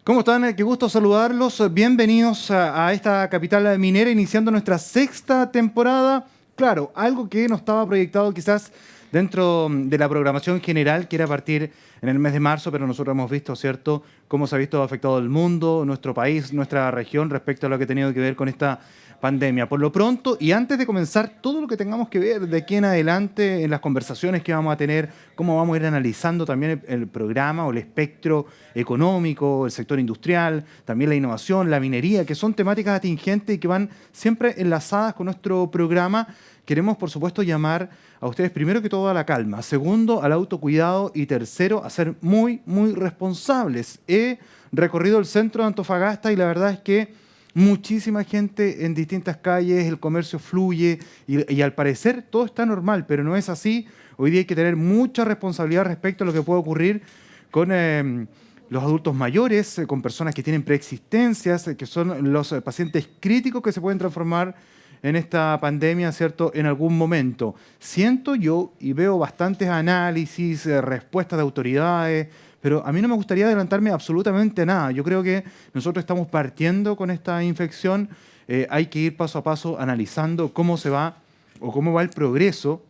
¿Cómo están? Qué gusto saludarlos. Bienvenidos a esta capital minera, iniciando nuestra sexta temporada. Claro, algo que no estaba proyectado quizás dentro de la programación general, que era a partir en el mes de marzo, pero nosotros hemos visto, ¿cierto?, cómo se ha visto afectado el mundo, nuestro país, nuestra región, respecto a lo que ha tenido que ver con esta pandemia. Por lo pronto, y antes de comenzar todo lo que tengamos que ver de aquí en adelante, en las conversaciones que vamos a tener, cómo vamos a ir analizando también el programa o el espectro económico, el sector industrial, también la innovación, la minería, que son temáticas atingentes y que van siempre enlazadas con nuestro programa. Queremos, por supuesto, llamar a ustedes, primero que todo, a la calma, segundo, al autocuidado y tercero, a ser muy, muy responsables. He recorrido el centro de Antofagasta y la verdad es que muchísima gente en distintas calles, el comercio fluye y al parecer todo está normal, pero no es así. Hoy día hay que tener mucha responsabilidad respecto a lo que puede ocurrir con los adultos mayores, con personas que tienen preexistencias, que son los pacientes críticos que se pueden transformar en esta pandemia, ¿cierto?, en algún momento. Siento yo y veo bastantes análisis, respuestas de autoridades, pero a mí no me gustaría adelantarme absolutamente a nada. Yo creo que nosotros estamos partiendo con esta infección. Hay que ir paso a paso analizando cómo se va o cómo va el progreso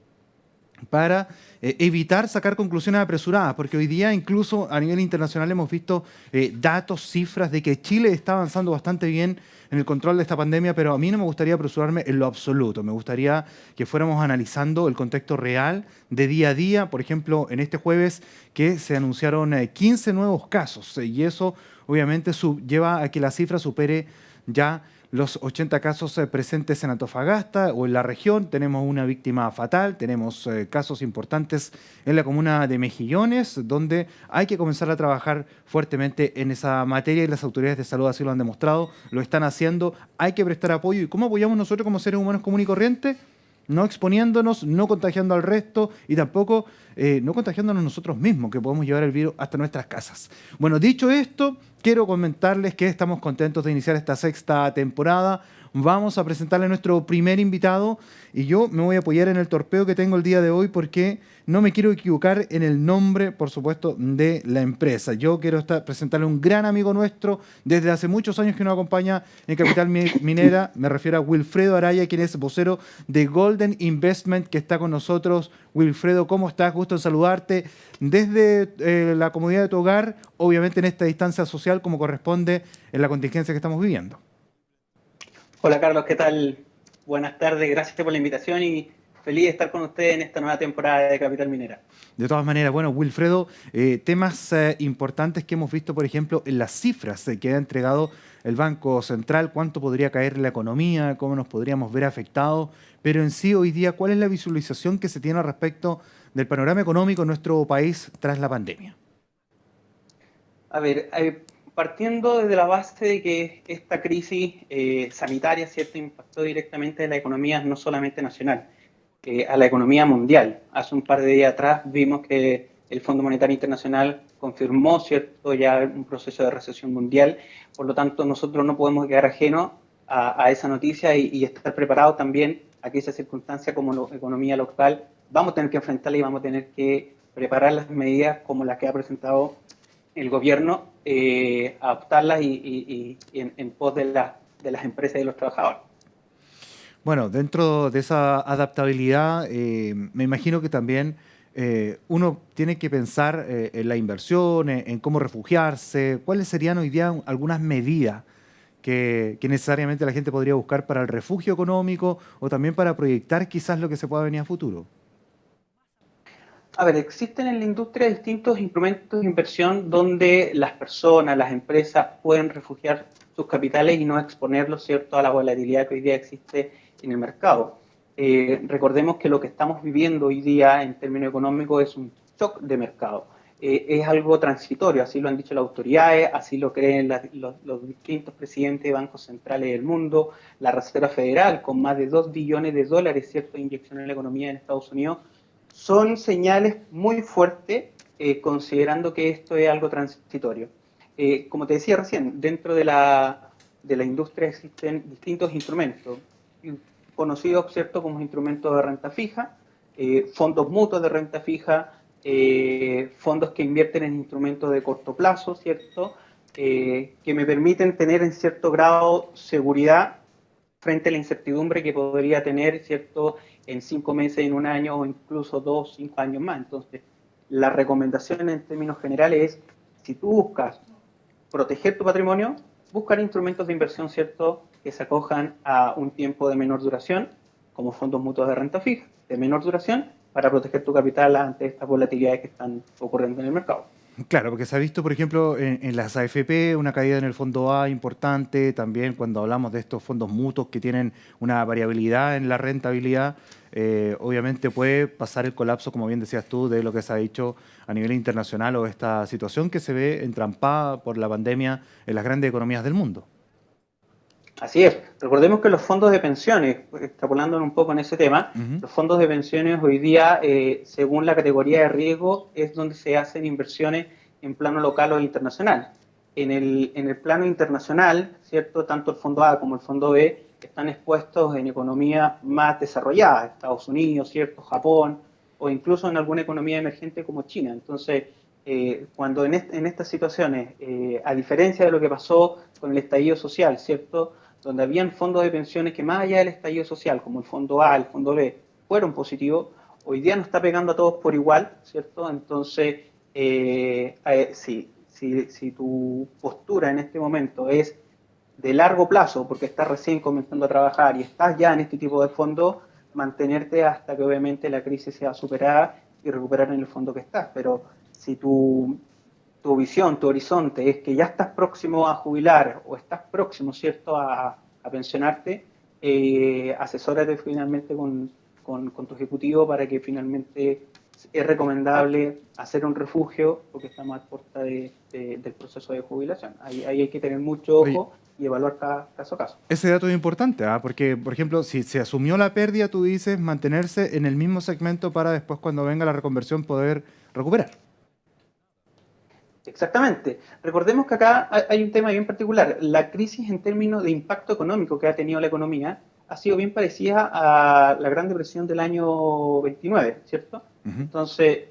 para evitar sacar conclusiones apresuradas, porque hoy día incluso a nivel internacional hemos visto datos, cifras de que Chile está avanzando bastante bien en el control de esta pandemia, pero a mí no me gustaría apresurarme en lo absoluto. Me gustaría que fuéramos analizando el contexto real de día a día. Por ejemplo, en este jueves que se anunciaron 15 nuevos casos y eso obviamente lleva a que la cifra supere ya los 80 casos presentes en Antofagasta o en la región. Tenemos una víctima fatal, tenemos casos importantes en la comuna de Mejillones, donde hay que comenzar a trabajar fuertemente en esa materia y las autoridades de salud así lo han demostrado, lo están haciendo. Hay que prestar apoyo. ¿Y cómo apoyamos nosotros como seres humanos comunes y corrientes? No exponiéndonos, no contagiando al resto y tampoco no contagiándonos nosotros mismos, que podemos llevar el virus hasta nuestras casas. Bueno, dicho esto, quiero comentarles que estamos contentos de iniciar esta sexta temporada. Vamos a presentarle a nuestro primer invitado y yo me voy a apoyar en el torpeo que tengo el día de hoy porque no me quiero equivocar en el nombre, por supuesto, de la empresa. Yo quiero presentarle a un gran amigo nuestro desde hace muchos años que nos acompaña en Capital Minera. Me refiero a Wilfredo Araya, quien es vocero de Golden Investment, que está con nosotros. Wilfredo, ¿cómo estás? Gusto en saludarte desde la comodidad de tu hogar, obviamente en esta distancia social como corresponde en la contingencia que estamos viviendo. Hola Carlos, ¿qué tal? Buenas tardes, gracias por la invitación y feliz de estar con ustedes en esta nueva temporada de Capital Minera. De todas maneras, bueno, Wilfredo, temas importantes que hemos visto, por ejemplo, en las cifras que ha entregado el Banco Central, cuánto podría caer la economía, cómo nos podríamos ver afectados, pero en sí hoy día, ¿cuál es la visualización que se tiene al respecto del panorama económico en nuestro país tras la pandemia? A ver, partiendo desde la base de que esta crisis sanitaria, ¿cierto?, impactó directamente en la economía no solamente nacional, a la economía mundial. Hace un par de días atrás vimos que el Fondo Monetario Internacional confirmó, ¿cierto?, ya un proceso de recesión mundial. Por lo tanto, nosotros no podemos quedar ajenos a esa noticia y estar preparados también a que esa circunstancia como economía local vamos a tener que enfrentarla y vamos a tener que preparar las medidas como las que ha presentado el gobierno, adoptarlas y en pos de las empresas y de los trabajadores. Bueno, dentro de esa adaptabilidad, me imagino que también uno tiene que pensar en la inversión, en cómo refugiarse. ¿Cuáles serían hoy día algunas medidas que necesariamente la gente podría buscar para el refugio económico o también para proyectar quizás lo que se pueda venir a futuro? A ver, existen en la industria distintos instrumentos de inversión donde las personas, las empresas pueden refugiar sus capitales y no exponerlos, ¿cierto?, a la volatilidad que hoy día existe en el mercado. Recordemos que lo que estamos viviendo hoy día en términos económicos es un shock de mercado. Es algo transitorio, así lo han dicho las autoridades, así lo creen los distintos presidentes de bancos centrales del mundo, la Reserva Federal con más de 2 billones de dólares, ¿cierto?, de inversión en la economía en Estados Unidos. Son señales muy fuertes, considerando que esto es algo transitorio. Como te decía recién, dentro de la industria existen distintos instrumentos, conocidos, ¿cierto?, como instrumentos de renta fija, fondos mutuos de renta fija, fondos que invierten en instrumentos de corto plazo, ¿cierto?, que me permiten tener en cierto grado seguridad frente a la incertidumbre que podría tener, ¿cierto?, en 5 meses, en un año o incluso 2, 5 años más. Entonces, la recomendación en términos generales es, si tú buscas proteger tu patrimonio, buscar instrumentos de inversión, ¿cierto?, que se acojan a un tiempo de menor duración, como fondos mutuos de renta fija, de menor duración, para proteger tu capital ante estas volatilidades que están ocurriendo en el mercado. Claro, porque se ha visto, por ejemplo, en las AFP una caída en el fondo A importante, también cuando hablamos de estos fondos mutuos que tienen una variabilidad en la rentabilidad, obviamente puede pasar el colapso, como bien decías tú, de lo que se ha dicho a nivel internacional o esta situación que se ve entrampada por la pandemia en las grandes economías del mundo. Así es. Recordemos que los fondos de pensiones, extrapolando un poco en ese tema, Ujú. los fondos de pensiones hoy día, según la categoría de riesgo, es donde se hacen inversiones en plano local o internacional. En el plano internacional, ¿cierto? Tanto el fondo A como el fondo B están expuestos en economías más desarrolladas, Estados Unidos, ¿cierto? Japón, o incluso en alguna economía emergente como China. Entonces, cuando en estas situaciones, a diferencia de lo que pasó con el estallido social, ¿cierto?, donde habían fondos de pensiones que más allá del estallido social, como el fondo A, el fondo B, fueron positivos, hoy día nos está pegando a todos por igual, ¿cierto? Entonces, si tu postura en este momento es de largo plazo, porque estás recién comenzando a trabajar y estás ya en este tipo de fondos, mantenerte hasta que obviamente la crisis sea superada y recuperar en el fondo que estás. Pero si tu visión, tu horizonte es que ya estás próximo a jubilar o estás próximo, ¿cierto?, a pensionarte, asesórate finalmente con tu ejecutivo para que finalmente es recomendable hacer un refugio porque estamos a puerta del proceso de jubilación. Ahí hay que tener mucho Oye, ojo y evaluar cada caso a caso. ese dato es importante, ¿ah? Porque, por ejemplo, si se asumió la pérdida, tú dices mantenerse en el mismo segmento para después, cuando venga la reconversión, poder recuperar. Exactamente. Recordemos que acá hay un tema bien particular. La crisis en términos de impacto económico que ha tenido la economía ha sido bien parecida a la Gran Depresión del año 29, ¿cierto? Ujú. Entonces,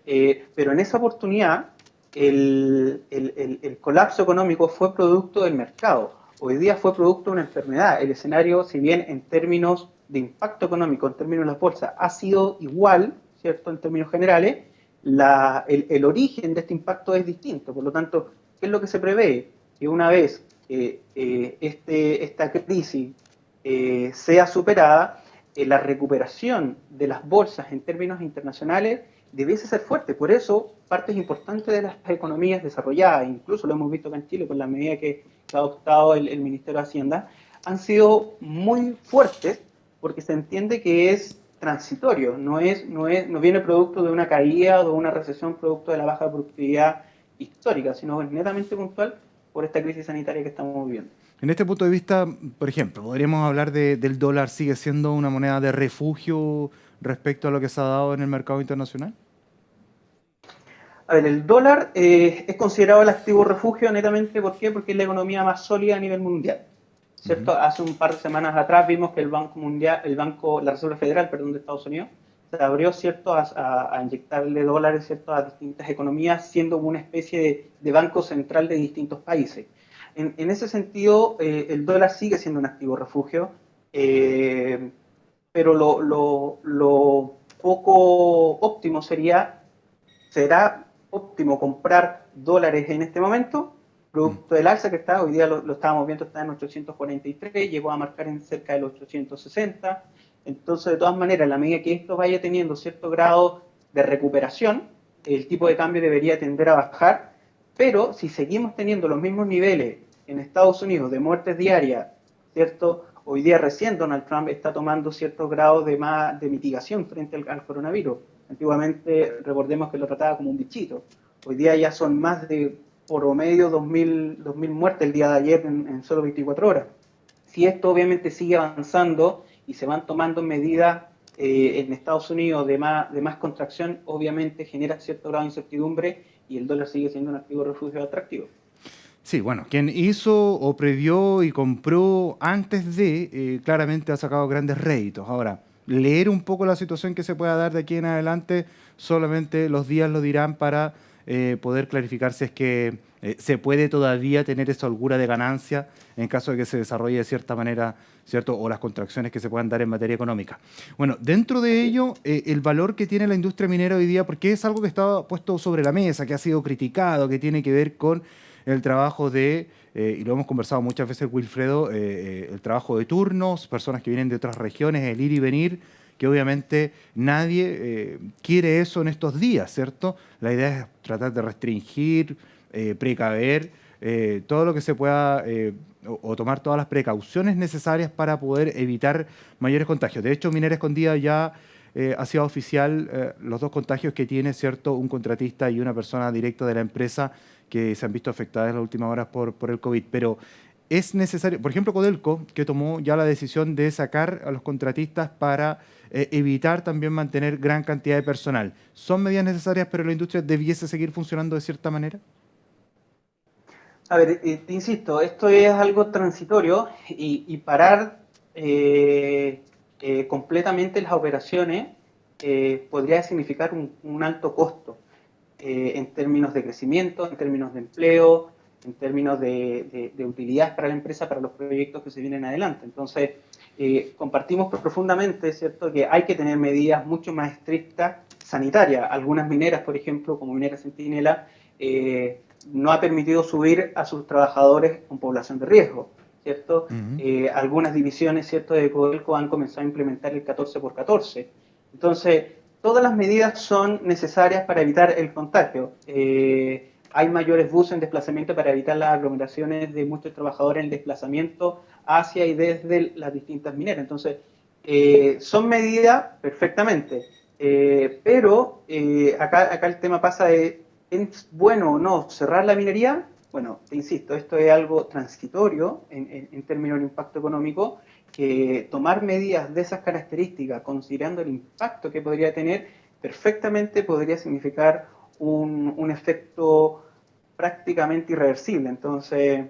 pero en esa oportunidad el colapso económico fue producto del mercado. Hoy día fue producto de una enfermedad. El escenario, si bien en términos de impacto económico, en términos de la bolsa, ha sido igual, ¿cierto? En términos generales, el origen de este impacto es distinto. Por lo tanto, ¿qué es lo que se prevé? Que una vez esta crisis sea superada, la recuperación de las bolsas en términos internacionales debiese ser fuerte. Por eso, partes importantes de las economías desarrolladas, incluso lo hemos visto acá en Chile con la medida que ha adoptado el Ministerio de Hacienda, han sido muy fuertes porque se entiende que es transitorio, no viene producto de una caída o de una recesión producto de la baja productividad histórica, sino es netamente puntual por esta crisis sanitaria que estamos viviendo. En este punto de vista, por ejemplo, podríamos hablar del dólar, ¿sigue siendo una moneda de refugio respecto a lo que se ha dado en el mercado internacional? A ver, el dólar es considerado el activo refugio netamente, ¿por qué? Porque es la economía más sólida a nivel mundial. Ujú. ¿Cierto? Hace un par de semanas atrás vimos que el Banco Mundial, la Reserva Federal, perdón, de Estados Unidos, se abrió, ¿cierto?, a inyectarle dólares, ¿cierto?, a distintas economías, siendo una especie de banco central de distintos países. En ese sentido, el dólar sigue siendo un activo refugio, eh, pero lo poco óptimo será óptimo comprar dólares en este momento, Mm. producto del alza que está, hoy día lo estábamos viendo, está en 843, llegó a marcar en cerca de los 860. Entonces, de todas maneras, a la medida que esto vaya teniendo cierto grado de recuperación, el tipo de cambio debería tender a bajar, pero si seguimos teniendo los mismos niveles en Estados Unidos de muertes diarias, ¿cierto? Hoy día recién Donald Trump está tomando ciertos grados de mitigación frente al coronavirus. Antiguamente, recordemos que lo trataba como un bichito. Hoy día ya son más de por promedio 2000 muertes el día de ayer en solo 24 horas. Si esto obviamente sigue avanzando y se van tomando medidas en Estados Unidos de más contracción, obviamente genera cierto grado de incertidumbre y el dólar sigue siendo un activo refugio atractivo. Sí, bueno, quien hizo o previó y compró antes de, claramente ha sacado grandes réditos. Ahora, leer un poco la situación que se pueda dar de aquí en adelante, solamente los días lo dirán para poder clarificar si es que se puede todavía tener esa holgura de ganancia en caso de que se desarrolle de cierta manera, ¿cierto? O las contracciones que se puedan dar en materia económica. Bueno, dentro de ello, el valor que tiene la industria minera hoy día, porque es algo que está puesto sobre la mesa, que ha sido criticado, que tiene que ver con el trabajo de, y lo hemos conversado muchas veces, Wilfredo, el trabajo de turnos, personas que vienen de otras regiones, el ir y venir, que obviamente nadie quiere eso en estos días, ¿cierto? La idea es tratar de restringir, precaver todo lo que se pueda o tomar todas las precauciones necesarias para poder evitar mayores contagios. De hecho, Minera Escondida ya ha sido oficial los dos contagios que tiene, ¿cierto? Un contratista y una persona directa de la empresa que se han visto afectadas en las últimas horas por el COVID. Pero es necesario, por ejemplo, Codelco, que tomó ya la decisión de sacar a los contratistas para evitar también mantener gran cantidad de personal. ¿Son medidas necesarias, pero la industria debiese seguir funcionando de cierta manera? A ver, te insisto, esto es algo transitorio y parar completamente las operaciones podría significar un alto costo en términos de crecimiento, en términos de empleo, en términos de utilidad para la empresa, para los proyectos que se vienen adelante. Entonces, compartimos profundamente, ¿cierto?, que hay que tener medidas mucho más estrictas sanitarias. Algunas mineras, por ejemplo, como Minera Centinela, no ha permitido subir a sus trabajadores con población de riesgo, ¿cierto? Ujú. Algunas divisiones, ¿cierto?, de Codelco han comenzado a implementar el 14 por 14. Entonces, todas las medidas son necesarias para evitar el contagio. Hay mayores buses en desplazamiento para evitar las aglomeraciones de muchos trabajadores en desplazamiento hacia y desde las distintas mineras. Entonces, son medidas perfectamente, pero acá el tema pasa de, ¿es bueno o no cerrar la minería? Bueno, te insisto, esto es algo transitorio en términos de impacto económico, que tomar medidas de esas características, considerando el impacto que podría tener, perfectamente podría significar un efecto prácticamente irreversible. Entonces,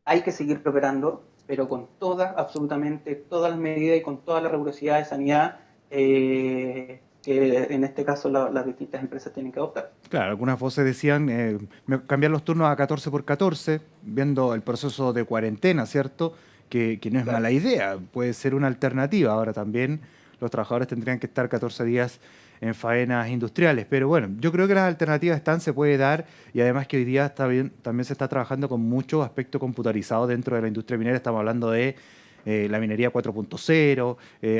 hay que seguir operando, pero con todas, absolutamente todas las medidas y con toda la rigurosidad de sanidad que en este caso las distintas empresas tienen que adoptar. Claro, algunas voces decían cambiar los turnos a 14 por 14, viendo el proceso de cuarentena, ¿cierto? Que no es Claro. mala idea, puede ser una alternativa. Ahora también los trabajadores tendrían que estar 14 días en faenas industriales. Pero bueno, yo creo que las alternativas están, se puede dar y además que hoy día está bien, también se está trabajando con mucho aspecto computarizado dentro de la industria minera. Estamos hablando de la minería 4.0,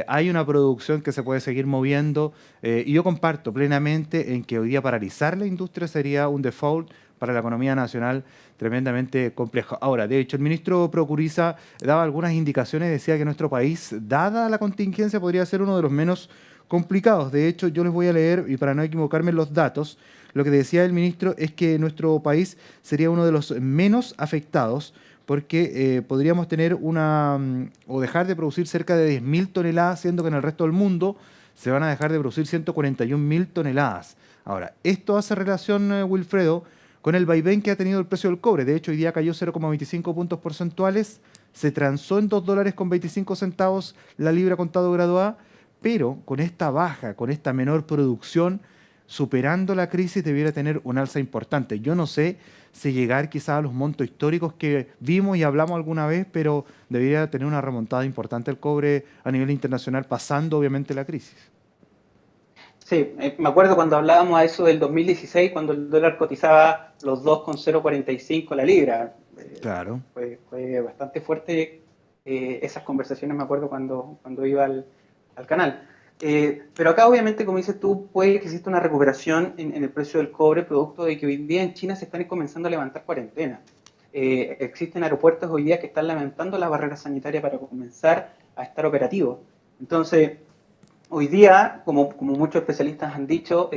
hay una producción que se puede seguir moviendo y yo comparto plenamente en que hoy día paralizar la industria sería un default para la economía nacional tremendamente complejo. Ahora, de hecho, el ministro Procuriza daba algunas indicaciones, decía que nuestro país, dada la contingencia, podría ser uno de los menos complicados. De hecho, yo les voy a leer, y para no equivocarme en los datos, lo que decía el ministro es que nuestro país sería uno de los menos afectados porque podríamos tener o dejar de producir cerca de 10.000 toneladas, siendo que en el resto del mundo se van a dejar de producir 141.000 toneladas. Ahora, esto hace relación, Wilfredo, con el vaivén que ha tenido el precio del cobre. De hecho, hoy día cayó 0,25 puntos porcentuales, se transó en 2 dólares con 25 centavos la libra contado graduada, pero con esta baja, con esta menor producción, superando la crisis debiera tener un alza importante. Yo no sé si llegar quizás a los montos históricos que vimos y hablamos alguna vez, pero debería tener una remontada importante el cobre a nivel internacional, pasando obviamente la crisis. Sí, me acuerdo cuando hablábamos a eso del 2016, cuando el dólar cotizaba los 2,045 la libra. Claro. Fue bastante fuerte esas conversaciones, me acuerdo cuando iba al canal. Pero acá obviamente, como dices tú, puede que exista una recuperación en el precio del cobre, producto de que hoy día en China se están comenzando a levantar cuarentenas. Existen aeropuertos hoy día que están levantando las barreras sanitarias para comenzar a estar operativos. Entonces, hoy día, como muchos especialistas han dicho,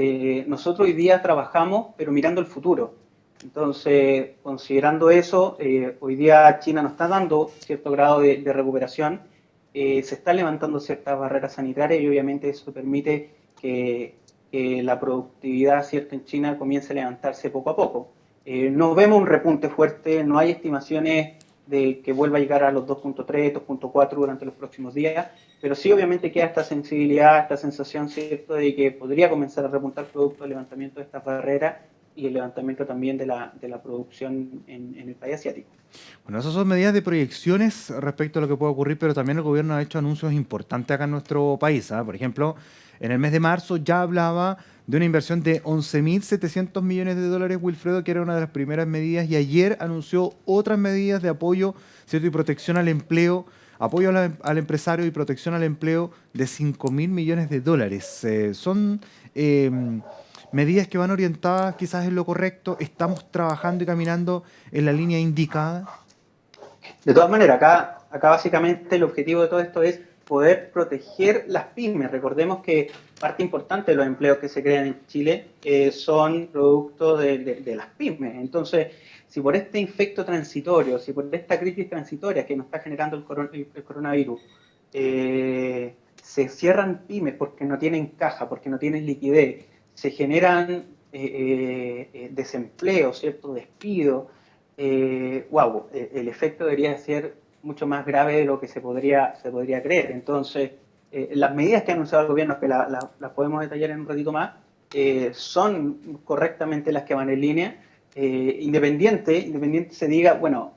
nosotros hoy día trabajamos, pero mirando el futuro. Entonces, considerando eso, hoy día China nos está dando cierto grado de recuperación, se están levantando ciertas barreras sanitarias y obviamente eso permite que la productividad, ¿cierto?, en China comience a levantarse poco a poco. No vemos un repunte fuerte, no hay estimaciones de que vuelva a llegar a los 2.3, 2.4 durante los próximos días, pero sí obviamente queda esta sensibilidad, esta sensación, ¿cierto?, de que podría comenzar a repuntar producto del levantamiento de estas barreras y el levantamiento también de la producción en el país asiático. Bueno, esas son medidas de proyecciones respecto a lo que puede ocurrir, pero también el gobierno ha hecho anuncios importantes acá en nuestro país. ¿Ah? Por ejemplo, en el mes de marzo ya hablaba de una inversión de 11.700 millones de dólares, Wilfredo, que era una de las primeras medidas, y ayer anunció otras medidas de apoyo, ¿cierto? Y protección al empleo, apoyo al empresario y protección al empleo de 5.000 millones de dólares. Son eh, medidas que van orientadas quizás en lo correcto. Estamos trabajando y caminando en la línea indicada. De todas maneras, acá básicamente el objetivo de todo esto es poder proteger las pymes. Recordemos que parte importante de los empleos que se crean en Chile son producto de las pymes. Entonces, si por este efecto transitorio, si por esta crisis transitoria que nos está generando el coronavirus, se cierran pymes porque no tienen caja, porque no tienen liquidez, se generan desempleo, ¿cierto? Despido. El efecto debería ser mucho más grave de lo que se podría creer. Entonces, las medidas que ha anunciado el gobierno, que las podemos detallar en un ratito más, son correctamente las que van en línea. Independiente se diga, bueno,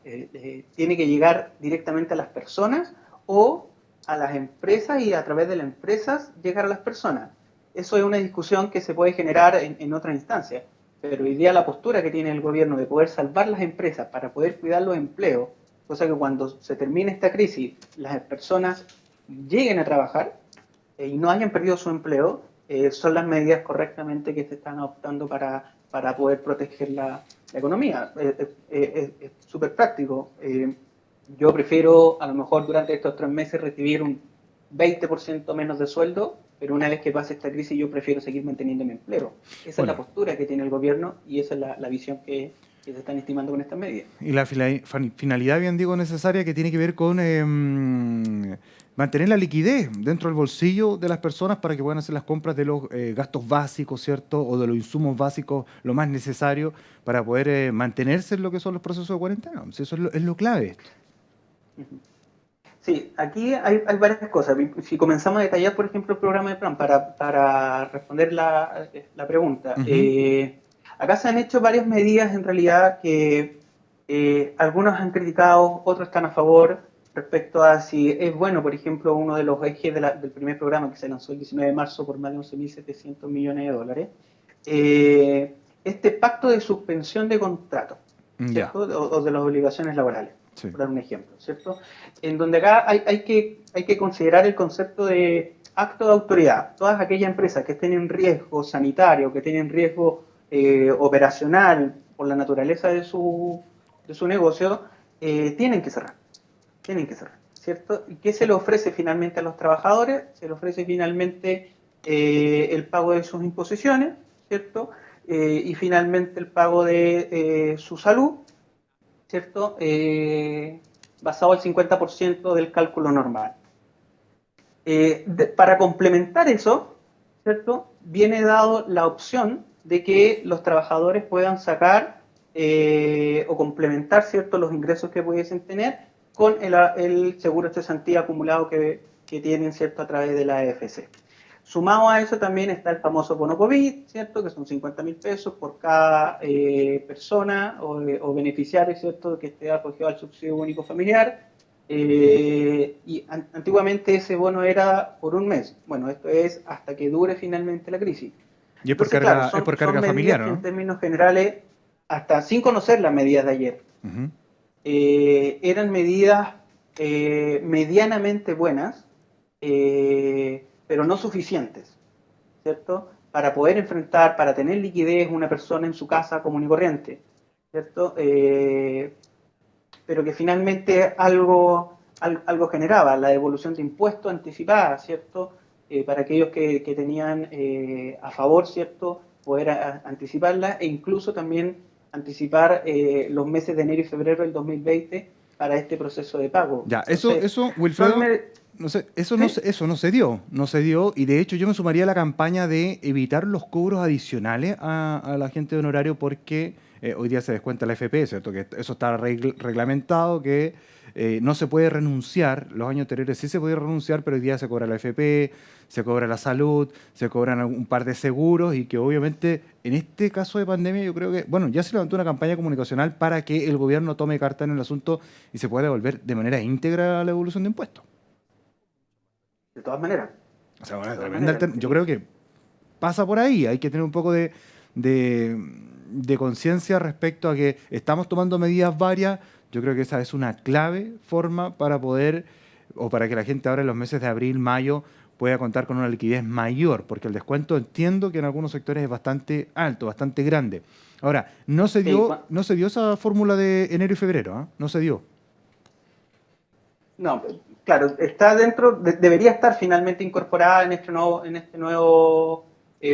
tiene que llegar directamente a las personas o a las empresas y a través de las empresas llegar a las personas. Eso es una discusión que se puede generar en otra instancia. Pero hoy día la postura que tiene el gobierno de poder salvar las empresas para poder cuidar los empleos, cosa que cuando se termine esta crisis las personas lleguen a trabajar y no hayan perdido su empleo, son las medidas correctamente que se están adoptando para poder proteger la economía. Es súper práctico. Yo prefiero a lo mejor durante estos 3 meses recibir un 20% menos de sueldo, pero una vez que pase esta crisis yo prefiero seguir manteniendo mi empleo. Esa es la Bueno, postura que tiene el gobierno y esa es la visión que se están estimando con estas medidas. y la finalidad, bien digo, necesaria que tiene que ver con mantener la liquidez dentro del bolsillo de las personas para que puedan hacer las compras de los gastos básicos, ¿cierto? O de los insumos básicos, lo más necesario para poder mantenerse en lo que son los procesos de cuarentena. Si eso es lo clave esto. Sí, aquí hay varias cosas. Si comenzamos a detallar, por ejemplo, el programa de plan para responder la pregunta. Ujú. Acá se han hecho varias medidas en realidad que algunos han criticado, otros están a favor respecto a si es bueno, por ejemplo, uno de los ejes del primer programa que se lanzó el 19 de marzo por más de 11.700 millones de dólares. Este pacto de suspensión de contrato, Ya, ¿cierto? O de las obligaciones laborales, sí. por dar un ejemplo, ¿cierto? En donde acá hay que considerar el concepto de acto de autoridad. Todas aquellas empresas que estén en riesgo sanitario, que tienen riesgo operacional por la naturaleza de su negocio, tienen que cerrar, ¿cierto? ¿Y qué se le ofrece finalmente a los trabajadores? Se le ofrece finalmente el pago de sus imposiciones, ¿cierto? Y finalmente el pago de su salud, ¿cierto? Basado al 50% del cálculo normal. Para complementar eso, ¿cierto? Viene dado la opción de que los trabajadores puedan sacar o complementar, ¿cierto?, los ingresos que pudiesen tener con el seguro de cesantía acumulado que tienen, ¿cierto?, a través de la AFC. Sumado a eso también está el famoso bono COVID, ¿cierto?, que son 50.000 pesos por cada persona o beneficiario, ¿cierto?, que esté acogido al subsidio único familiar. Antiguamente ese bono era por un mes. Bueno, esto es hasta que dure finalmente la crisis. Y Entonces, claro, es por son carga medidas familiar, que en ¿no? términos generales, hasta sin conocer las medidas de ayer, Ujú. eran medidas medianamente buenas, pero no suficientes, ¿cierto? Para poder enfrentar, para tener liquidez una persona en su casa común y corriente, ¿cierto? Pero que finalmente algo generaba, la devolución de impuestos anticipada, ¿cierto? Para aquellos que tenían a favor, ¿cierto? Poder anticiparla e incluso también anticipar los meses de enero y febrero del 2020 para este proceso de pago. Ya, Entonces, son... Wilfredo, no sé, ¿Sí? eso no se dio, y de hecho yo me sumaría a la campaña de evitar los cobros adicionales a la gente de honorario porque hoy día se descuenta la FP, ¿cierto? Que eso está reglamentado, que no se puede renunciar. Los años anteriores sí se podía renunciar, pero hoy día se cobra la AFP, se cobra la salud, se cobran un par de seguros y que obviamente en este caso de pandemia yo creo que, bueno, ya se levantó una campaña comunicacional para que el gobierno tome carta en el asunto y se pueda devolver de manera íntegra la devolución de impuestos. De todas maneras, O sea, de una todas tremenda maneras. yo creo que pasa por ahí. Hay que tener un poco de, de conciencia respecto a que estamos tomando medidas varias. Yo creo que esa es una clave forma para poder, o para que la gente ahora en los meses de abril, mayo, pueda contar con una liquidez mayor, porque el descuento entiendo que en algunos sectores es bastante alto, bastante grande. Ahora, Sí, no se dio esa fórmula de enero y febrero, ¿ah? No se dio. no, claro, está dentro, debería estar finalmente incorporada en este nuevo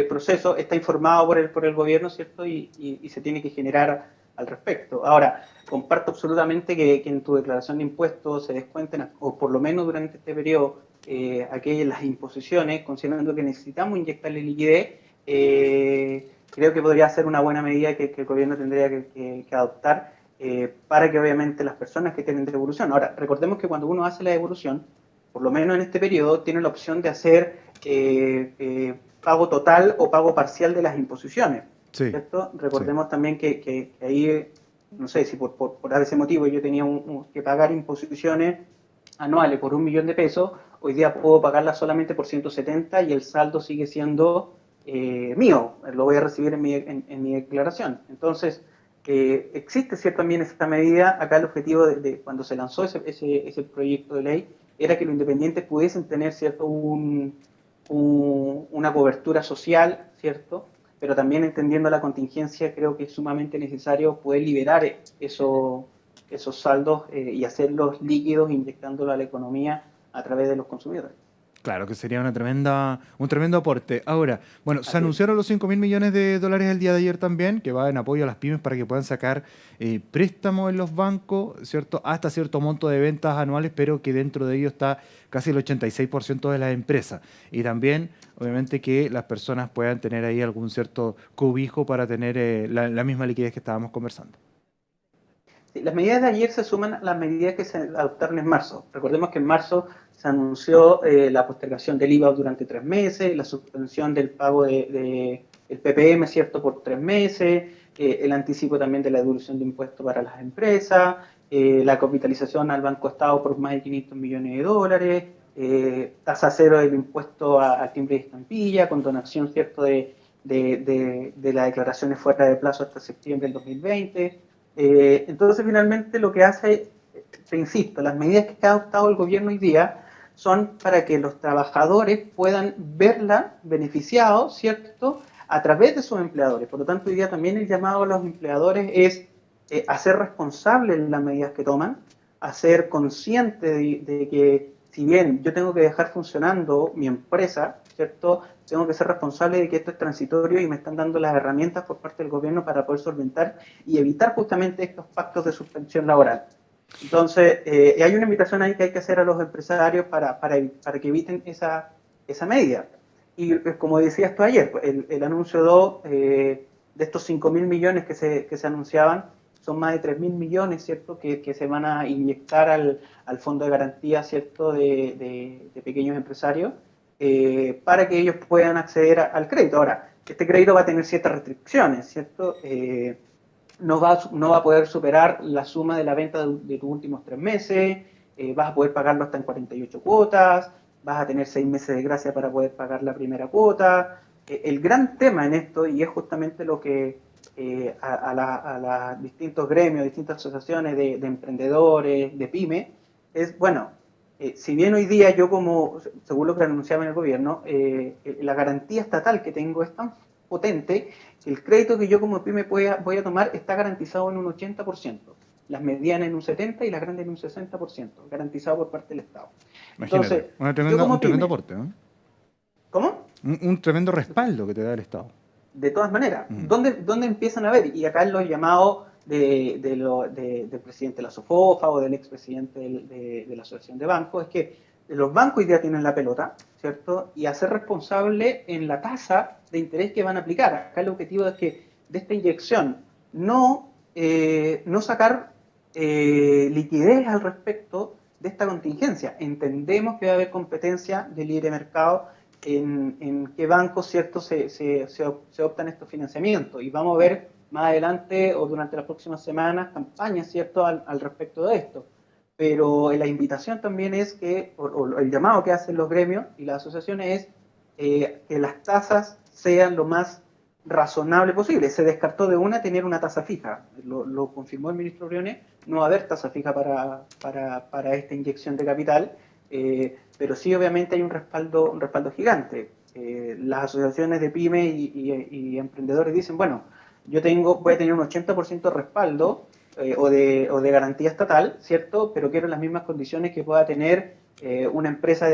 proceso, está informado por el gobierno, ¿cierto? Y se tiene que generar al respecto. Ahora, comparto absolutamente que en tu declaración de impuestos se descuenten, o por lo menos durante este periodo, aquellas las imposiciones, considerando que necesitamos inyectarle liquidez, creo que podría ser una buena medida que el gobierno tendría que adoptar para que obviamente las personas que tienen devolución. Ahora, recordemos que cuando uno hace la devolución, por lo menos en este periodo, tiene la opción de hacer pago total o pago parcial de las imposiciones, Sí, ¿cierto? sí. Recordemos también que ahí, no sé si por ese motivo yo tenía que pagar imposiciones anuales por 1 millón de pesos, hoy día puedo pagarlas solamente por 170 y el saldo sigue siendo mío, lo voy a recibir en mi declaración. Entonces, existe también esta medida. Acá el objetivo de cuando se lanzó ese proyecto de ley era que los independientes pudiesen tener cierto una cobertura social, ¿cierto? Pero también entendiendo la contingencia, creo que es sumamente necesario poder liberar esos saldos y hacerlos líquidos, inyectándolos a la economía a través de los consumidores. Claro que sería un tremendo aporte. Ahora, bueno, se Así es. anunciaron los 5.000 millones de dólares el día de ayer también, que va en apoyo a las pymes para que puedan sacar préstamos en los bancos, ¿cierto? Hasta cierto monto de ventas anuales, pero que dentro de ello está casi el 86% de las empresas. Y también, obviamente, que las personas puedan tener ahí algún cierto cobijo para tener la misma liquidez que estábamos conversando. Sí, las medidas de ayer se suman a las medidas que se adoptaron en marzo. Recordemos que en marzo se anunció la postergación del IVA durante 3 meses, la suspensión del pago el PPM, ¿cierto?, por 3 meses, el anticipo también de la devolución de impuestos para las empresas, la capitalización al Banco Estado por más de 500 millones de dólares, tasa cero del impuesto al timbre y estampilla, condonación, ¿cierto?, de las declaraciones fuera de plazo hasta septiembre del 2020. Entonces, finalmente, lo que hace, te insisto, las medidas que ha adoptado el gobierno hoy día son para que los trabajadores puedan verla beneficiados, ¿cierto?, a través de sus empleadores. Por lo tanto, hoy día también el llamado a los empleadores es a ser responsables de las medidas que toman, a ser conscientes de que si bien yo tengo que dejar funcionando mi empresa, ¿cierto?, tengo que ser responsable de que esto es transitorio y me están dando las herramientas por parte del gobierno para poder solventar y evitar justamente estos pactos de suspensión laboral. Entonces, hay una invitación ahí que hay que hacer a los empresarios para que eviten esa medida. Y como decías tú ayer, el anuncio de estos 5.000 millones que se anunciaban, son más de 3.000 millones, ¿cierto?, que se van a inyectar al fondo de garantía, ¿cierto?, de pequeños empresarios, para que ellos puedan acceder al crédito. Ahora, este crédito va a tener ciertas restricciones, ¿cierto? No va a poder superar la suma de la venta de tus últimos 3 meses, vas a poder pagarlo hasta en 48 cuotas, vas a tener 6 meses de gracia para poder pagar la primera cuota. El gran tema en esto, y es justamente lo que a los distintos gremios, distintas asociaciones de emprendedores, de pymes, es, bueno, si bien hoy día yo como, según lo que anunciaba en el gobierno, la garantía estatal que tengo es tan potente que el crédito que yo como pyme voy a tomar está garantizado en un 80%, las medianas en un 70% y las grandes en un 60%, garantizado por parte del Estado. Imagínate, Entonces, yo un como tremendo pyme, aporte, ¿no? ¿cómo? Un tremendo respaldo que te da el Estado. De todas maneras, Mm. ¿dónde empiezan a ver? Y acá en los llamados del presidente de la SOFOFA o del expresidente de la Asociación de Bancos, es que los bancos hoy día tienen la pelota, ¿cierto? Y hacer responsable en la tasa de interés que van a aplicar. Acá el objetivo es que de esta inyección no sacar liquidez al respecto de esta contingencia. Entendemos que va a haber competencia de libre mercado en qué bancos, ¿cierto?, se optan estos financiamientos. Y vamos a ver más adelante o durante las próximas semanas campañas, ¿cierto?, al respecto de esto. Pero la invitación también es que, o el llamado que hacen los gremios y las asociaciones es que las tasas sean lo más razonable posible. Se descartó de tener una tasa fija, lo confirmó el ministro Briones, no va a haber tasa fija para esta inyección de capital, pero sí obviamente hay un respaldo gigante. Las asociaciones de pymes y emprendedores dicen, bueno, voy a tener un 80% de respaldo o de garantía estatal, ¿cierto? Pero quiero las mismas condiciones que pueda tener una empresa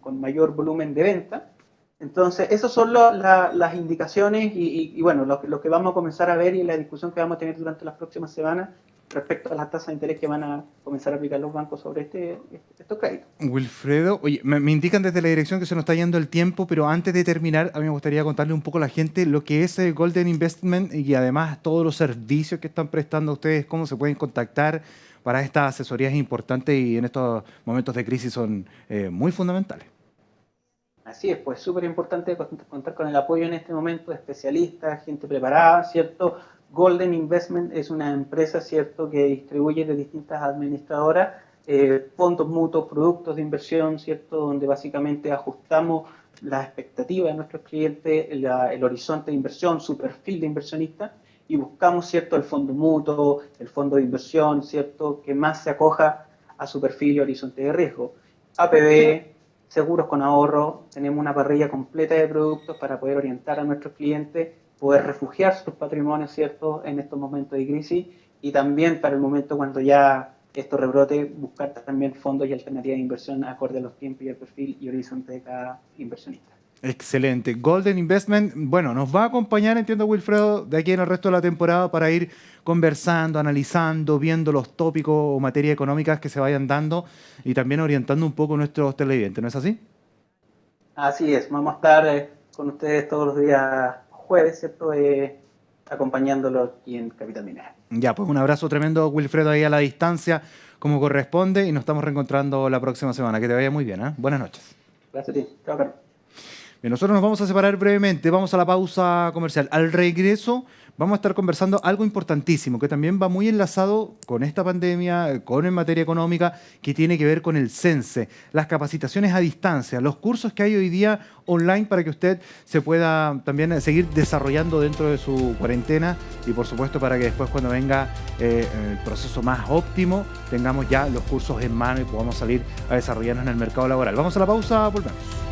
con mayor volumen de venta. Entonces, esas son las indicaciones y bueno, lo que vamos a comenzar a ver y la discusión que vamos a tener durante las próximas semanas respecto a las tasas de interés que van a comenzar a aplicar los bancos sobre estos créditos. Wilfredo, oye, me indican desde la dirección que se nos está yendo el tiempo, pero antes de terminar, a mí me gustaría contarle un poco a la gente lo que es Golden Investment y además todos los servicios que están prestando ustedes, cómo se pueden contactar para estas asesorías importantes y en estos momentos de crisis son muy fundamentales. Así es, pues súper importante contar con el apoyo en este momento de especialistas, gente preparada, ¿cierto? Golden Investment es una empresa, ¿cierto?, que distribuye de distintas administradoras fondos mutuos, productos de inversión, ¿cierto?, donde básicamente ajustamos las expectativas de nuestros clientes, el horizonte de inversión, su perfil de inversionista, y buscamos, ¿cierto?, el fondo mutuo, el fondo de inversión, ¿cierto?, que más se acoja a su perfil y horizonte de riesgo. APB, seguros con ahorro, tenemos una parrilla completa de productos para poder orientar a nuestros clientes, poder refugiar sus patrimonios, ¿cierto?, en estos momentos de crisis y también para el momento cuando ya esto rebrote, buscar también fondos y alternativas de inversión acorde a los tiempos y el perfil y horizonte de cada inversionista. Excelente. Golden Investment, bueno, nos va a acompañar, entiendo, Wilfredo, de aquí en el resto de la temporada para ir conversando, analizando, viendo los tópicos o materias económicas que se vayan dando y también orientando un poco a nuestros televidentes, ¿no es así? Así es, vamos a estar con ustedes todos los días jueves, ¿cierto?, acompañándolo aquí en Capital Minera. Ya, pues un abrazo tremendo, Wilfredo, ahí a la distancia, como corresponde, y nos estamos reencontrando la próxima semana. Que te vaya muy bien, ¿eh? Buenas noches. Gracias a ti. Chao, Carlos. Bien, nosotros nos vamos a separar brevemente, vamos a la pausa comercial. Al regreso vamos a estar conversando algo importantísimo que también va muy enlazado con esta pandemia, con en materia económica, que tiene que ver con el CENSE, las capacitaciones a distancia, los cursos que hay hoy día online para que usted se pueda también seguir desarrollando dentro de su cuarentena y por supuesto para que después cuando venga el proceso más óptimo tengamos ya los cursos en mano y podamos salir a desarrollarnos en el mercado laboral. Vamos a la pausa, volvemos.